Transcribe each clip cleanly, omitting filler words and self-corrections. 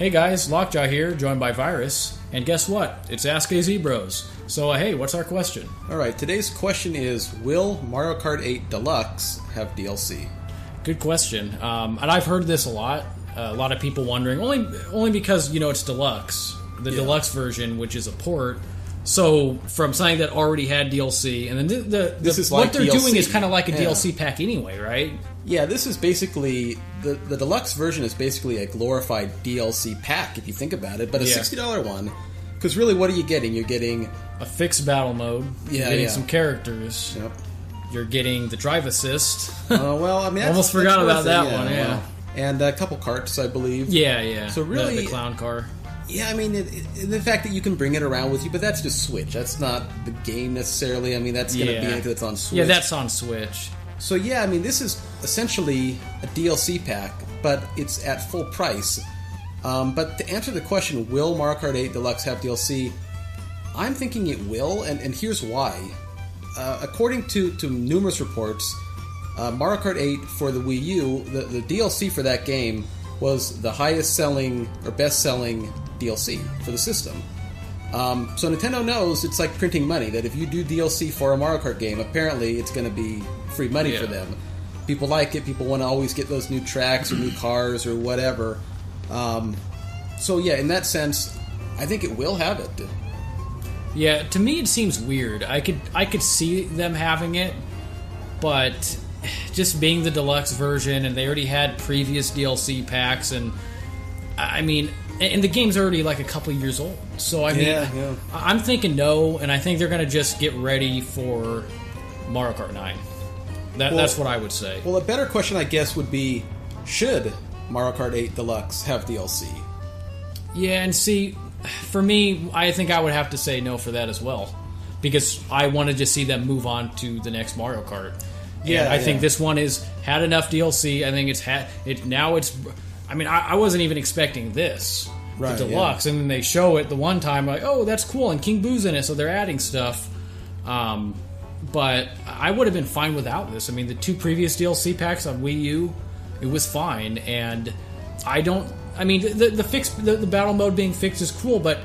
Hey guys, Lockjaw here, joined by Virus, and guess what? It's Ask AZBros. So hey, what's our question? Alright, today's question is, will Mario Kart 8 Deluxe have DLC? Good question. And I've heard this a lot. A lot of people wondering, only because, it's Deluxe. The Deluxe version, which is a port. So, from something that already had DLC, and then what they're doing is kind of like a DLC pack anyway, right? Yeah, this is basically, the Deluxe version is basically a glorified DLC pack, if you think about it, but a $60 one. Because really, what are you getting? You're getting a fixed battle mode, you're getting some characters, you're getting the drive assist. Almost forgot about that one, Well, and a couple carts, I believe. Yeah. So really, the clown car. Yeah, I mean, the fact that you can bring it around with you, but that's just Switch. That's not the game necessarily. I mean, that's going to be anything that's on Switch. Yeah, that's on Switch. So yeah, I mean, this is essentially a DLC pack, but it's at full price. But to answer the question, will Mario Kart 8 Deluxe have DLC? I'm thinking it will, and here's why. According to numerous reports, Mario Kart 8 for the Wii U, the DLC for that game was the highest selling or best selling DLC for the system. So Nintendo knows it's like printing money, that if you do DLC for a Mario Kart game, apparently it's going to be free money for them. People like it, people want to always get those new tracks or new cars or whatever. So yeah, in that sense, I think it will have it. Yeah, to me it seems weird. I could see them having it, but just being the deluxe version, and they already had previous DLC packs, and I mean, and the game's already like a couple years old. So I mean, I'm thinking no, and I think they're going to just get ready for Mario Kart 9. That's what I would say. Well, a better question, I guess, would be, should Mario Kart 8 Deluxe have DLC? Yeah, and see, for me, I think I would have to say no for that as well, because I wanted to see them move on to the next Mario Kart. I think this one had enough DLC. I think now. I mean, I wasn't even expecting this, the deluxe, and then they show it the one time, like, oh, that's cool, and King Boo's in it, so they're adding stuff. But I would have been fine without this. I mean, the two previous DLC packs on Wii U, it was fine, and the battle mode being fixed is cool, but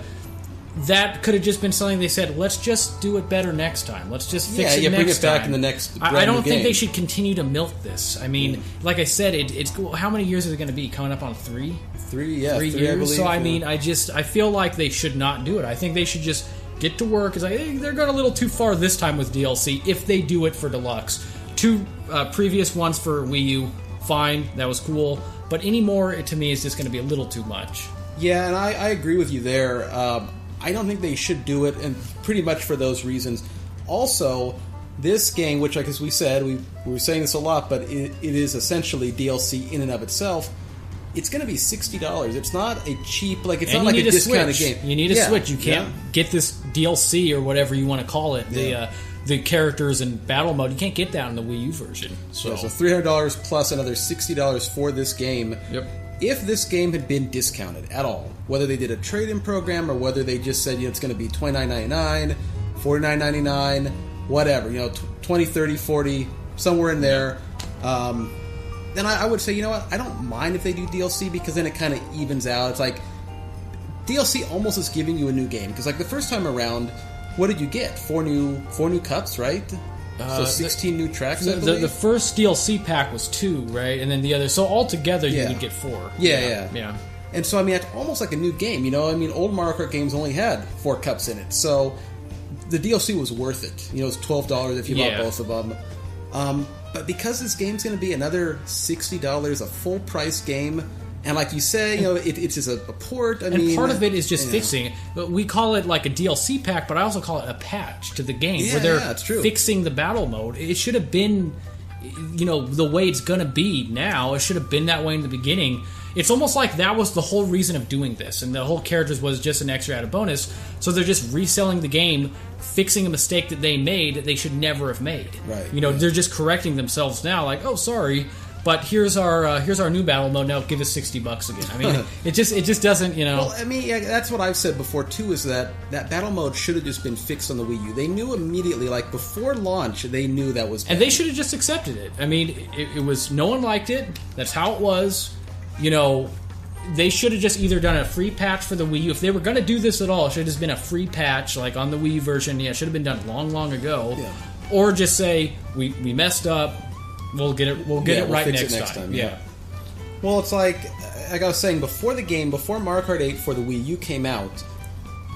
that could have just been something they said, let's just do it better next time. Let's just fix it next time. Bring it back in the next I don't think they should continue to milk this. I mean, like I said, it's how many years is it going to be? Coming up on 3? 3 years. I believe, so, I mean, I feel like they should not do it. I think they should just get to work. It's like, they're going a little too far this time with DLC if they do it for Deluxe. 2 previous ones for Wii U, fine. That was cool. But any more, to me, is just going to be a little too much. Yeah, and I agree with you there. I don't think they should do it, and pretty much for those reasons. Also, this game, which, like as we said, we were saying this a lot, but it is essentially DLC in and of itself. It's going to be $60. It's not a cheap, it's not like a discounted game. You need a Switch. You can't get this DLC or whatever you want to call it. The characters and battle mode, you can't get that in the Wii U version. So $300 plus another $60 for this game. Yep. If this game had been discounted at all, whether they did a trade-in program or whether they just said, it's going to be $29.99, $49.99, whatever, $20, $30, $40, somewhere in there, then I would say, you know what, I don't mind if they do DLC, because then it kind of evens out. It's like, DLC almost is giving you a new game, because the first time around, what did you get? 4 new cups, right? So 16 new tracks, I believe? The first DLC pack was 2, right? And then the other... So altogether, you would get 4. Yeah. And so, I mean, it's almost like a new game, I mean, old Mario Kart games only had 4 cups in it. So the DLC was worth it. It was $12 if you bought both of them. But because this game's going to be another $60, a full-price game... And like you say, it's just a port. Part of it is just fixing. We call it like a DLC pack, but I also call it a patch to the game where they're fixing the battle mode. It should have been, the way it's going to be now. It should have been that way in the beginning. It's almost like that was the whole reason of doing this, and the whole characters was just an extra added bonus. So they're just reselling the game, fixing a mistake that they made that they should never have made. Right. They're just correcting themselves now. Like, oh, sorry. But here's our new battle mode. Now give us $60 again. I mean, it just doesn't, Well, I mean, that's what I've said before too. Is that battle mode should have just been fixed on the Wii U. They knew immediately, before launch, they knew that was bad. And they should have just accepted it. I mean, it was, no one liked it. That's how it was. they should have just either done a free patch for the Wii U. If they were going to do this at all, it should have just been a free patch, like on the Wii version. Yeah, it should have been done long ago. Yeah. Or just say, we messed up, we'll get it right next time. Yeah. Well, it's like I was saying, before Mario Kart 8 for the Wii U came out,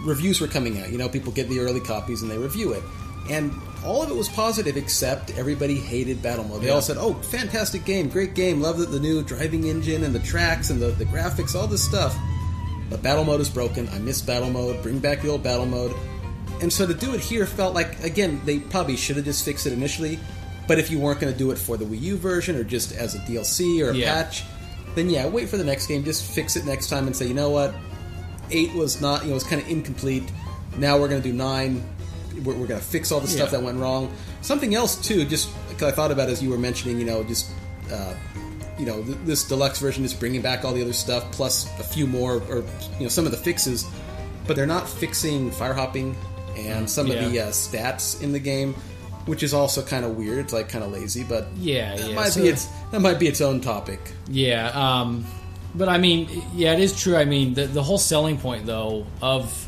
reviews were coming out. You know, people get the early copies and they review it. And all of it was positive, except everybody hated Battle Mode. They all said, oh, fantastic game, great game, love the new driving engine and the tracks and the graphics, all this stuff. But Battle Mode is broken. I miss Battle Mode. Bring back the old Battle Mode. And so to do it here felt like, again, they probably should have just fixed it initially. But if you weren't going to do it for the Wii U version or just as a DLC or a patch, then wait for the next game. Just fix it next time and say, you know what, 8 was not, it was kind of incomplete. Now we're going to do 9. We're going to fix all the stuff that went wrong. Something else, too, just because I thought about as you were mentioning, this deluxe version is bringing back all the other stuff, plus a few more, or, some of the fixes. But they're not fixing fire hopping and some of the stats in the game, which is also kind of weird. It's like kind of lazy, but that might be its own topic. Yeah, but I mean, it is true. I mean, the whole selling point, though, of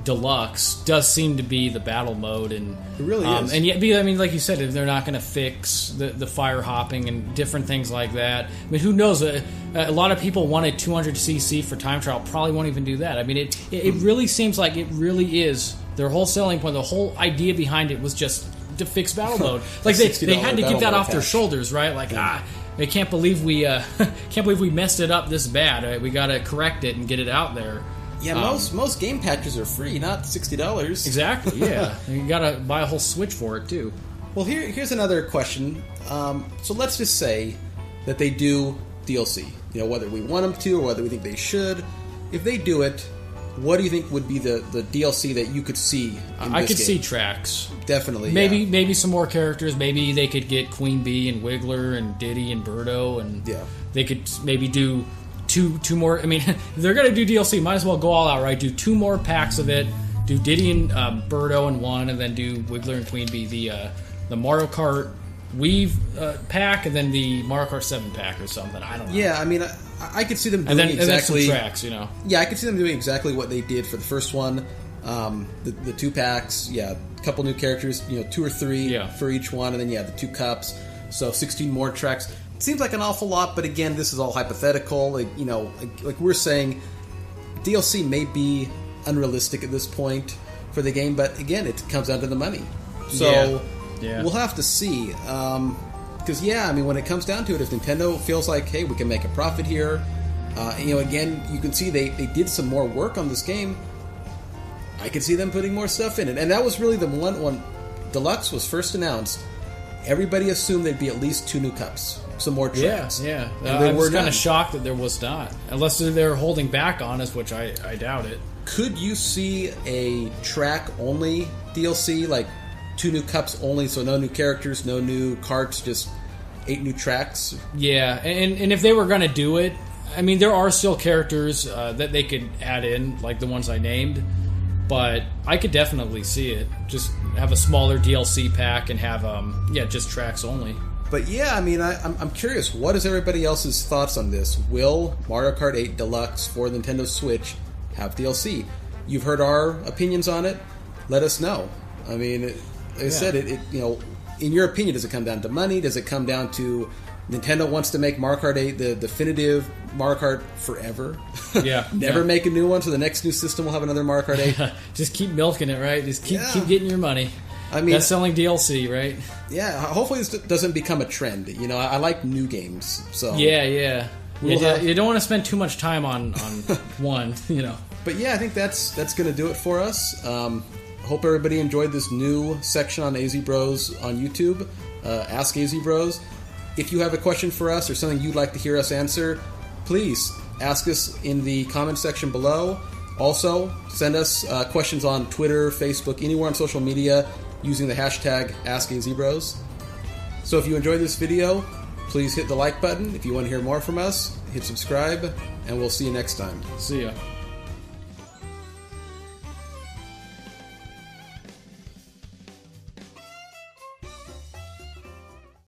Deluxe does seem to be the battle mode, and it really is. And yet, I mean, like you said, if they're not going to fix the fire hopping and different things like that, I mean, who knows? A lot of people wanted 200cc for time trial. Probably won't even do that. I mean, it really seems like it really is their whole selling point. The whole idea behind it was just to fix battle mode. Like they had to get that off their shoulders, right? Like I can't believe we messed it up this bad. Right? We got to correct it and get it out there. Yeah, most game patches are free, not $60. Exactly. Yeah, you got to buy a whole Switch for it too. Well, here's another question. So let's just say that they do DLC. Whether we want them to or whether we think they should. If they do it, what do you think would be the DLC that you could see in I this could game? see tracks. Definitely. Maybe some more characters. Maybe they could get Queen Bee and Wiggler and Diddy and Birdo, and they could maybe do two more. I mean, if they're going to do DLC, might as well go all out, right? Do 2 more packs of it. Do Diddy and Birdo in one, and then do Wiggler and Queen Bee. The Mario Kart Weave pack, and then the Mario Kart 7 pack or something. I don't know. Yeah, I mean, I could see them doing exactly. And then some tracks, Yeah, I could see them doing exactly what they did for the first one. The 2 packs, a couple new characters, 2 or 3 for each one, and then the 2 cups. So 16 more tracks. Seems like an awful lot, but again, this is all hypothetical. Like we're saying, DLC may be unrealistic at this point for the game, but again, it comes down to the money. So we'll have to see. Because I mean, when it comes down to it, if Nintendo feels like, hey, we can make a profit here, again, you can see they did some more work on this game. I could see them putting more stuff in it, and that was really the one when Deluxe was first announced. Everybody assumed there'd be at least 2 new cups. Some more tracks. Yeah. I was kind of shocked that there was not. Unless they're holding back on us, which I doubt it. Could you see a track-only DLC, like 2 new cups only, so no new characters, no new karts, just 8 new tracks? Yeah, and if they were going to do it, I mean, there are still characters that they could add in, like the ones I named, but I could definitely see it. Just have a smaller DLC pack and have, just tracks only. But I mean, I'm curious. What is everybody else's thoughts on this? Will Mario Kart 8 Deluxe for Nintendo Switch have DLC? You've heard our opinions on it. Let us know. I mean, like I said, in your opinion, does it come down to money? Does it come down to Nintendo wants to make Mario Kart 8 the definitive Mario Kart forever? Never make a new one, so the next new system will have another Mario Kart 8. Just keep milking it, right? Just keep getting your money. I mean, that's selling DLC, right? Yeah, hopefully this doesn't become a trend. I like new games, so you don't want to spend too much time on one, But I think that's going to do it for us. Hope everybody enjoyed this new section on AZBros on YouTube. Ask AZBros. If you have a question for us or something you'd like to hear us answer, please ask us in the comment section below. Also, send us questions on Twitter, Facebook, anywhere on social media, using the hashtag AskAZBros. So if you enjoyed this video, please hit the like button. If you want to hear more from us, hit subscribe, and we'll see you next time. See ya.